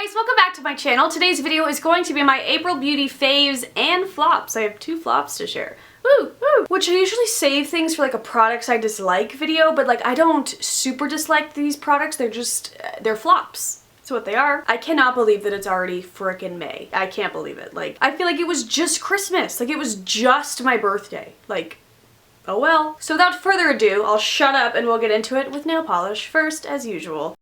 guys, welcome back to my channel. Today's video is going to be my April Beauty faves and flops. I have two flops to share. Woo, woo. Which I usually save things for like a products I dislike video, but like I don't super dislike these products. They're flops. That's what they are. I cannot believe that it's already frickin' May. I can't believe it. Like, I feel like it was just Christmas. Like, it was just my birthday. Like, oh well. So without further ado, I'll shut up and we'll get into it with nail polish first, as usual.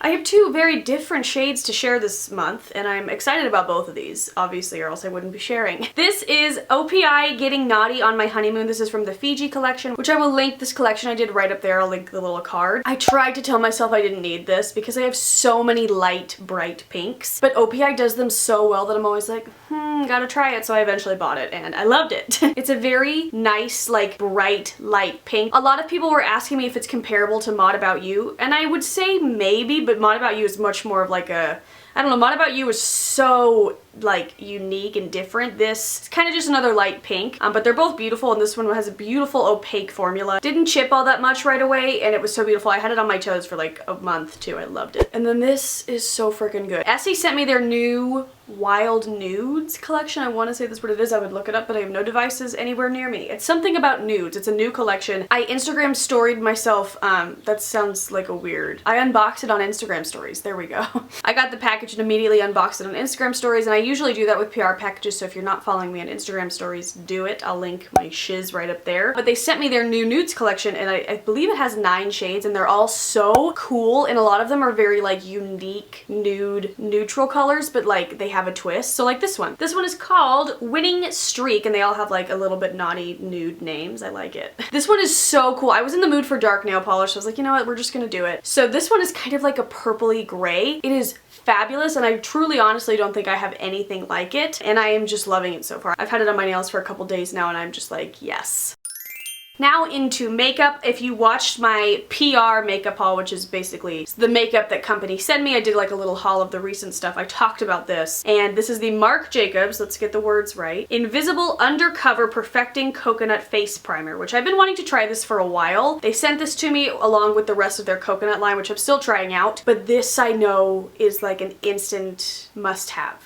I have two very different shades to share this month, and I'm excited about both of these, obviously, or else I wouldn't be sharing. This is OPI Getting Naughty on My Honeymoon. This is from the Fiji collection, which I will link this collection I did right up there. I'll link the little card. I tried to tell myself I didn't need this because I have so many light, bright pinks, but OPI does them so well that I'm always like, gotta try it, so I eventually bought it, and I loved it. It's a very nice, like, bright, light pink. A lot of people were asking me if it's comparable to Mod About You, and I would say maybe, but Mod About You is much more of like a, I don't know, Mod About You is so like unique and different. This is kind of just another light pink, but they're both beautiful, and this one has a beautiful opaque formula. Didn't chip all that much right away, and it was so beautiful. I had it on my toes for like a month too. I loved it. And then this is so freaking good. Essie sent me their new Wild Nudes collection. I want to say that's what it is. I would look it up, but I have no devices anywhere near me. It's something about nudes. It's a new collection. I Instagram storied myself. That sounds like a weird. I unboxed it on Instagram stories. There we go. I got the package and immediately unboxed it on Instagram stories, and I usually do that with PR packages, so if you're not following me on Instagram stories, do it. I'll link my shiz right up there. But they sent me their new nudes collection, and I believe it has 9 shades, and they're all so cool, and a lot of them are very like unique nude neutral colors, but like they have a twist. So like this one. This one is called Winning Streak, and they all have like a little bit naughty nude names. I like it. This one is so cool. I was in the mood for dark nail polish, so I was like, you know what, we're just gonna do it. So this one is kind of like a purpley gray. It is fabulous, and I truly honestly don't think I have anything like it, and I am just loving it so far. I've had it on my nails for a couple days now, and I'm just like, yes. Now into makeup. If you watched my PR makeup haul, which is basically the makeup that company sent me, I did like a little haul of the recent stuff. I talked about this, and this is the Marc Jacobs, let's get the words right, Invisible Undercover Perfecting Coconut Face Primer, which I've been wanting to try this for a while. They sent this to me along with the rest of their coconut line, which I'm still trying out, but this I know is like an instant must-have.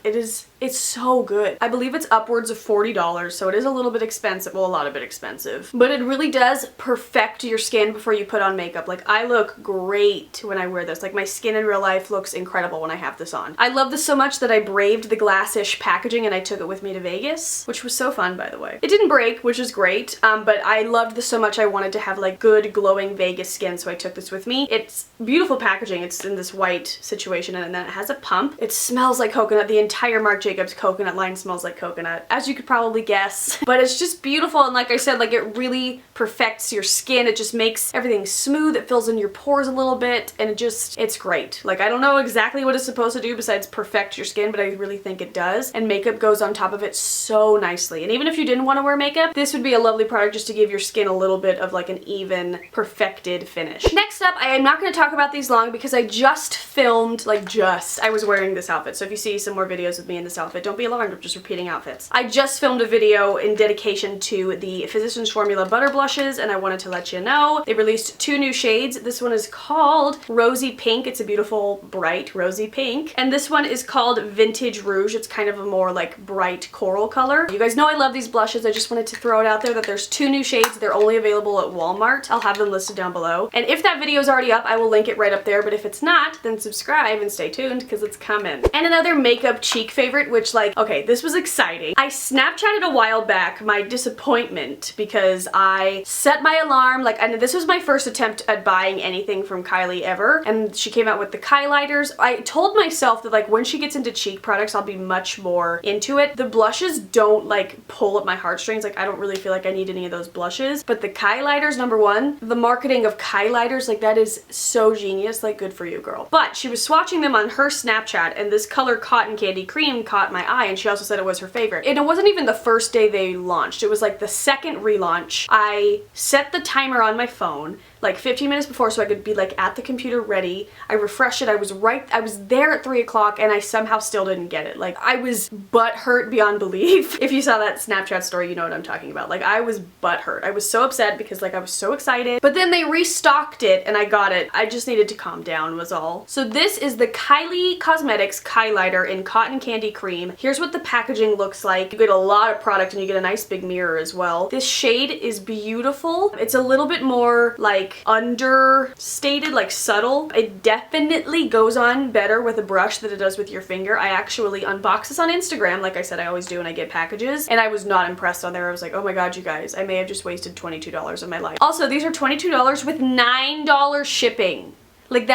It's so good. I believe it's upwards of $40, so it is a little bit expensive. Well, a lot of it expensive. But it really does perfect your skin before you put on makeup. Like, I look great when I wear this. Like, my skin in real life looks incredible when I have this on. I love this so much that I braved the glassish packaging and I took it with me to Vegas, which was so fun, by the way. It didn't break, which is great, but I loved this so much I wanted to have like good glowing Vegas skin, so I took this with me. It's beautiful packaging. It's in this white situation, and then it has a pump. It smells like coconut. The entire Marc Jacobs coconut line smells like coconut, as you could probably guess. But it's just beautiful, and like I said, like it really perfects your skin. It just makes everything smooth. It fills in your pores a little bit, and it's great. Like, I don't know exactly what it's supposed to do besides perfect your skin, but I really think it does. And makeup goes on top of it so nicely. And even if you didn't want to wear makeup, this would be a lovely product just to give your skin a little bit of like an even, perfected finish. Next up, I am not going to talk about these long because I just filmed, I was wearing this outfit. So if you see some more videos with me in this outfit, don't be alarmed, I'm just repeating outfits. I just filmed a video in dedication to the Physicians Formula Butter Blushes, and I wanted to let you know. They released 2 new shades. This one is called Rosy Pink. It's a beautiful, bright, rosy pink. And this one is called Vintage Rouge. It's kind of a more like bright coral color. You guys know I love these blushes. I just wanted to throw it out there that there's 2 new shades. They're only available at Walmart. I'll have them listed down below. And if that video is already up, I will link it right up there. But if it's not, then subscribe and stay tuned because it's coming. And another makeup cheek favorite, which like, okay, this was exciting. I Snapchatted a while back my disappointment because I set my alarm, and this was my first attempt at buying anything from Kylie ever, and she came out with the highlighters. I told myself that like when she gets into cheek products, I'll be much more into it. The blushes don't like pull at my heartstrings. Like, I don't really feel like I need any of those blushes, but the highlighters, number one, the marketing of highlighters, like that is so genius. Like, good for you, girl. But she was swatching them on her Snapchat, and this color Cotton Candy Cream caught my eye, and she also said it was her favorite. And it wasn't even the first day they launched. It was like the second relaunch. I set the timer on my phone, like 15 minutes before so I could be like at the computer ready. I refreshed it. I was there at 3 o'clock and I somehow still didn't get it. Like I was butthurt beyond belief. If you saw that Snapchat story, you know what I'm talking about. Like I was butthurt. I was so upset because like I was so excited, but then they restocked it and I got it. I just needed to calm down was all. So this is the Kylie Cosmetics Kylighter in Cotton Candy Cream. Here's what the packaging looks like. You get a lot of product and you get a nice big mirror as well. This shade is beautiful. It's a little bit more like understated, like subtle. It definitely goes on better with a brush than it does with your finger. I actually unbox this on Instagram, like I said I always do when I get packages, and I was not impressed on there. I was like, oh my god, you guys, I may have just wasted $22 of my life. Also, these are $22 with $9 shipping. Like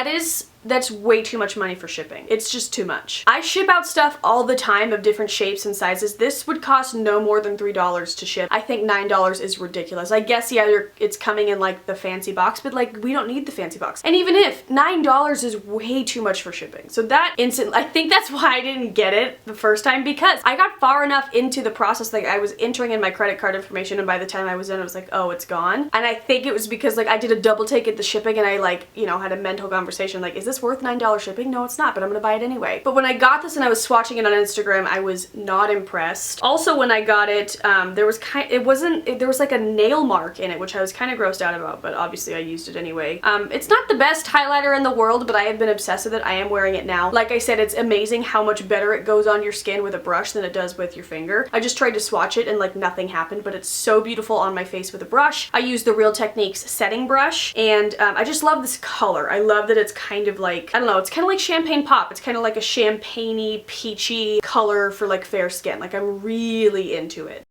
that's way too much money for shipping. It's just too much. I ship out stuff all the time of different shapes and sizes. This would cost no more than $3 to ship. I think $9 is ridiculous. I guess yeah, it's coming in like the fancy box, but like we don't need the fancy box. And even if $9 is way too much for shipping. So that instant, I think that's why I didn't get it the first time, because I got far enough into the process, like I was entering in my credit card information and by the time I was in, I was like, oh, it's gone. And I think it was because like I did a double take at the shipping and I like, you know, had a mental conversation like, is this worth $9 shipping? No, it's not, but I'm gonna buy it anyway. But when I got this and I was swatching it on Instagram, I was not impressed. Also, when I got it, there was like a nail mark in it, which I was kind of grossed out about, but obviously I used it anyway. It's not the best highlighter in the world, but I have been obsessed with it. I am wearing it now. Like I said, it's amazing how much better it goes on your skin with a brush than it does with your finger. I just tried to swatch it and like nothing happened, but it's so beautiful on my face with a brush. I use the Real Techniques setting brush, and I just love this color. I love that it's kind of like, I don't know, it's kind of like champagne pop. It's kind of like a champagne-y, peachy color for like fair skin. Like I'm really into it.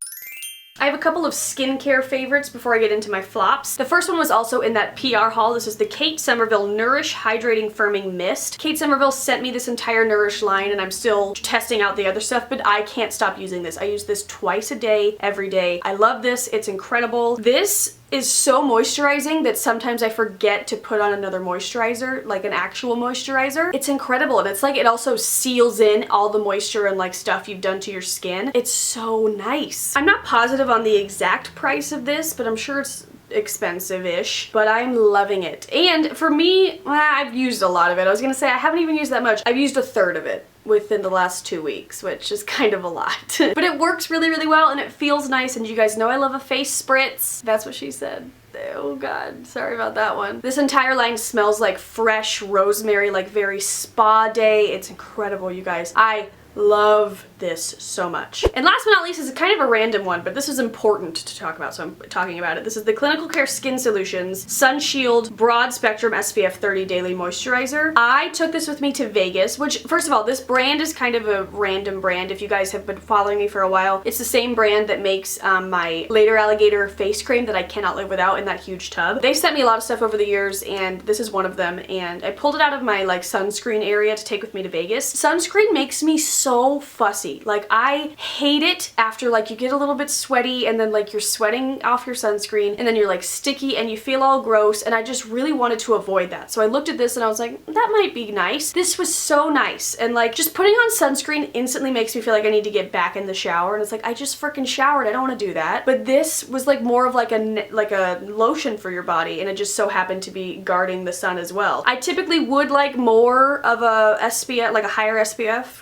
I have a couple of skincare favorites before I get into my flops. The first one was also in that PR haul. This is the Kate Somerville Nourish Hydrating Firming Mist. Kate Somerville sent me this entire Nourish line and I'm still testing out the other stuff, but I can't stop using this. I use this twice a day, every day. I love this. It's incredible. This is so moisturizing that sometimes I forget to put on another moisturizer, like an actual moisturizer. It's incredible, and it's like it also seals in all the moisture and like stuff you've done to your skin. It's so nice. I'm not positive on the exact price of this, but I'm sure it's expensive-ish, but I'm loving it. And for me, I've used a lot of it. I was gonna say I haven't even used that much. I've used a third of it within the last 2 weeks, which is kind of a lot. But it works really, really well and it feels nice, and you guys know I love a face spritz. That's what she said. Oh god, sorry about that one. This entire line smells like fresh rosemary, like very spa day. It's incredible, you guys. I love this so much. And last but not least is kind of a random one, but this is important to talk about, so I'm talking about it. This is the Clinical Care Skin Solutions Sun Shield Broad Spectrum SPF 30 Daily Moisturizer. I took this with me to Vegas, which, first of all, this brand is kind of a random brand. If you guys have been following me for a while, it's the same brand that makes my Later Alligator face cream that I cannot live without in that huge tub. They've sent me a lot of stuff over the years, and this is one of them, and I pulled it out of my like sunscreen area to take with me to Vegas. Sunscreen makes me so fussy. Like I hate it after like you get a little bit sweaty and then like you're sweating off your sunscreen and then you're like sticky and you feel all gross, and I just really wanted to avoid that. So I looked at this and I was like, that might be nice. This was so nice, and like just putting on sunscreen instantly makes me feel like I need to get back in the shower, and it's like I just freaking showered. I don't want to do that. But this was like more of like a lotion for your body, and it just so happened to be guarding the sun as well. I typically would like more of a SPF, like a higher SPF.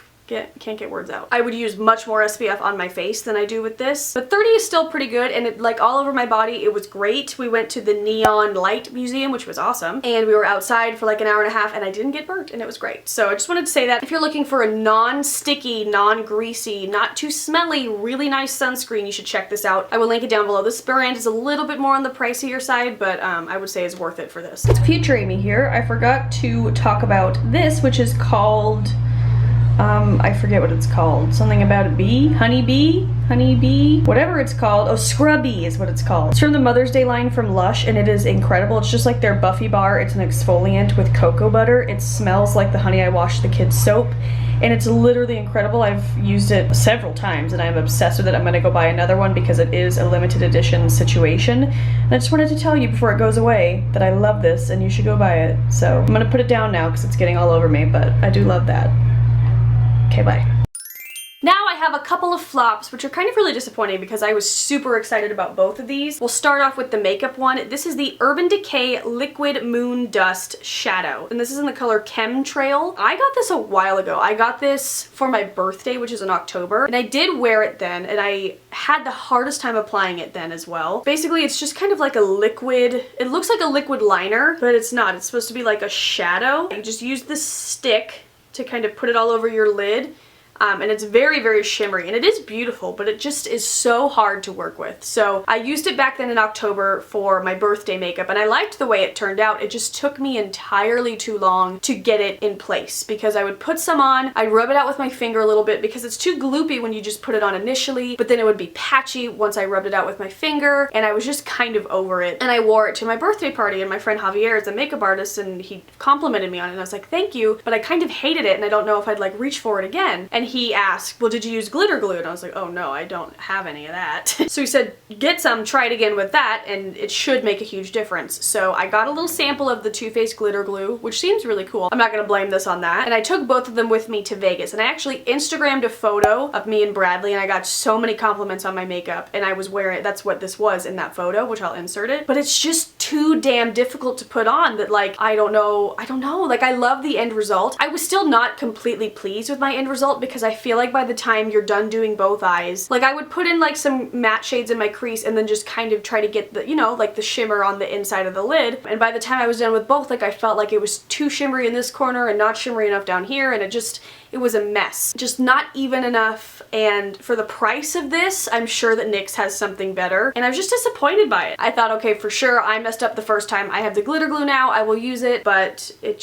Can't get words out. I would use much more SPF on my face than I do with this, but 30 is still pretty good, and it like all over my body. It was great. We went to the Neon Light Museum, which was awesome, and we were outside for like an hour and a half, and I didn't get burnt, and it was great. So I just wanted to say that if you're looking for a non-sticky, non-greasy, not too smelly, really nice sunscreen, you should check this out. I will link it down below. This brand is a little bit more on the pricier side, but I would say it's worth it for this. It's Future Amy here. I forgot to talk about this, which is called I forget what it's called. Something about a bee? Honeybee? Honeybee? Whatever it's called. Oh, Scrubby is what it's called. It's from the Mother's Day line from Lush, and it is incredible. It's just like their Buffy bar. It's an exfoliant with cocoa butter. It smells like the Honey I Washed the Kids soap, and it's literally incredible. I've used it several times, and I'm obsessed with it. I'm gonna go buy another one because it is a limited edition situation. And I just wanted to tell you before it goes away that I love this, and you should go buy it. So I'm gonna put it down now because it's getting all over me, but I do love that. Okay, bye. Now I have a couple of flops, which are kind of really disappointing because I was super excited about both of these. We'll start off with the makeup one. This is the Urban Decay Liquid Moon Dust Shadow, and this is in the color Chemtrail. I got this a while ago. I got this for my birthday, which is in October, and I did wear it then, and I had the hardest time applying it then as well. Basically, it's just kind of like a liquid, it looks like a liquid liner, but it's not. It's supposed to be like a shadow. You just use this stick to kind of put it all over your lid. And it's very, very shimmery, and it is beautiful, but it just is so hard to work with. So I used it back then in October for my birthday makeup, and I liked the way it turned out. It just took me entirely too long to get it in place because I would put some on, I'd rub it out with my finger a little bit because it's too gloopy when you just put it on initially, but then it would be patchy once I rubbed it out with my finger, and I was just kind of over it. And I wore it to my birthday party, and my friend Javier is a makeup artist, and he complimented me on it, and I was like, thank you, but I kind of hated it, and I don't know if I'd like reach for it again. And he asked, well, did you use glitter glue? And I was like, oh no, I don't have any of that. So he said, get some, try it again with that, and it should make a huge difference. So I got a little sample of the Too Faced glitter glue, which seems really cool. I'm not gonna blame this on that. And I took both of them with me to Vegas, and I actually Instagrammed a photo of me and Bradley, and I got so many compliments on my makeup, and I was wearing, that's what this was in that photo, which I'll insert it. But it's just too damn difficult to put on that, like, I don't know, like, I love the end result. I was still not completely pleased with my end result because I feel like by the time you're done doing both eyes, like I would put in like some matte shades in my crease and then just kind of try to get the, you know, like the shimmer on the inside of the lid. And by the time I was done with both, like I felt like it was too shimmery in this corner and not shimmery enough down here, and it was a mess. Just not even enough, and for the price of this, I'm sure that NYX has something better, and I was just disappointed by it. I thought, okay, for sure, I messed up the first time. I have the glitter glue now, I will use it, but it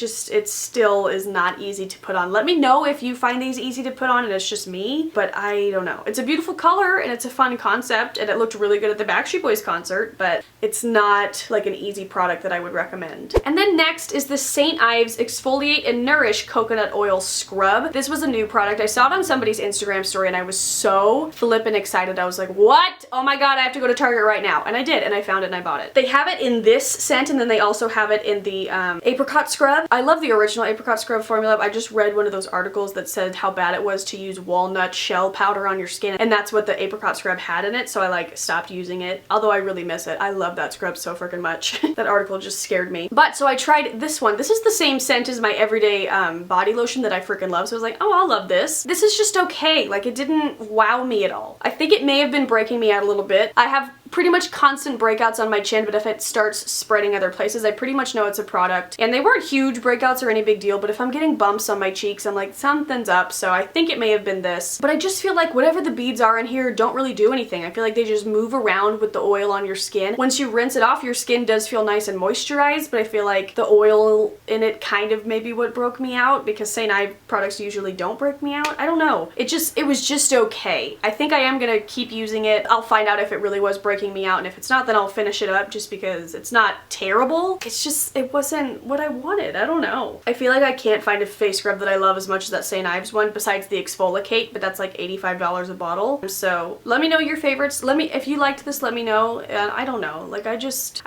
still is not easy to put on. Let me know if you find these easy to put on and it's just me, but I don't know. It's a beautiful color, and it's a fun concept, and it looked really good at the Backstreet Boys concert, but it's not like an easy product that I would recommend. And then next is the St. Ives Exfoliate and Nourish Coconut Oil Scrub. This was a new product. I saw it on somebody's Instagram story and I was so flippin' excited. I was like, what? Oh my god, I have to go to Target right now. And I did, and I found it and I bought it. They have it in this scent, and then they also have it in the apricot scrub. I love the original apricot scrub formula. I just read one of those articles that said how bad it was to use walnut shell powder on your skin, and that's what the apricot scrub had in it, so I like stopped using it. Although I really miss it. I love that scrub so freaking much. That article just scared me. But so I tried this one. This is the same scent as my everyday body lotion that I freaking love, so I was like, oh, I'll love this. This is just okay. Like, it didn't wow me at all. I think it may have been breaking me out a little bit. I have pretty much constant breakouts on my chin, but if it starts spreading other places, I pretty much know it's a product. And they weren't huge breakouts or any big deal, but if I'm getting bumps on my cheeks, I'm like, something's up, so I think it may have been this. But I just feel like whatever the beads are in here don't really do anything. I feel like they just move around with the oil on your skin. Once you rinse it off, your skin does feel nice and moisturized, but I feel like the oil in it kind of maybe what broke me out, because St. Ives products usually don't break me out. I don't know. It was just okay. I think I am gonna keep using it. I'll find out if it really was breaking me out, and if it's not, then I'll finish it up, just because it's not terrible. It's just, it wasn't what I wanted. I don't know. I feel like I can't find a face scrub that I love as much as that St. Ives one, besides the Exfoliate, but that's like $85 a bottle. So let me know your favorites. If you liked this, let me know. And I don't know. Like, I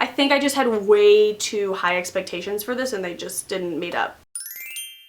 think I just had way too high expectations for this, and they just didn't meet up.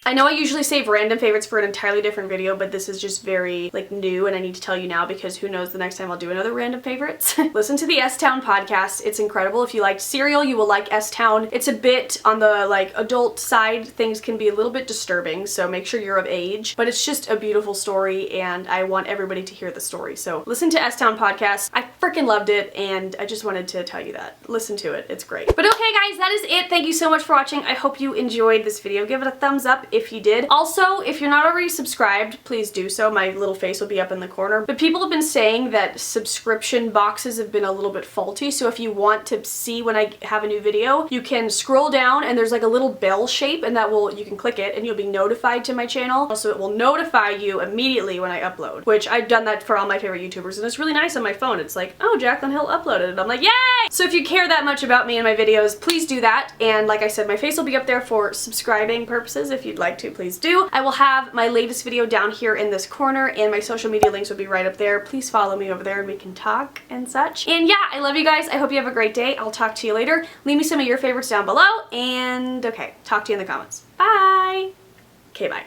I know I usually save random favorites for an entirely different video, but this is just very like new, and I need to tell you now because who knows, the next time I'll do another random favorites. Listen to the S-Town podcast. It's incredible. If you liked Serial, you will like S-Town. It's a bit on the like adult side. Things can be a little bit disturbing, so make sure you're of age, but it's just a beautiful story, and I want everybody to hear the story. So listen to S-Town podcast. I freaking loved it, and I just wanted to tell you that. Listen to it. It's great. But okay guys, that is it. Thank you so much for watching. I hope you enjoyed this video. Give it a thumbs up if you did. Also, if you're not already subscribed, please do so. My little face will be up in the corner. But people have been saying that subscription boxes have been a little bit faulty, so if you want to see when I have a new video, you can scroll down and there's like a little bell shape, and you can click it and you'll be notified to my channel. Also, it will notify you immediately when I upload, which I've done that for all my favorite YouTubers, and it's really nice on my phone. It's like, oh, Jaclyn Hill uploaded it. I'm like, yay! So if you care that much about me and my videos, please do that. And like I said, my face will be up there for subscribing purposes. If you'd like to, please do. I will have my latest video down here in this corner, and my social media links will be right up there. Please follow me over there and we can talk and such. And yeah, I love you guys. I hope you have a great day. I'll talk to you later. Leave me some of your favorites down below, and okay, talk to you in the comments. Bye! Okay, bye.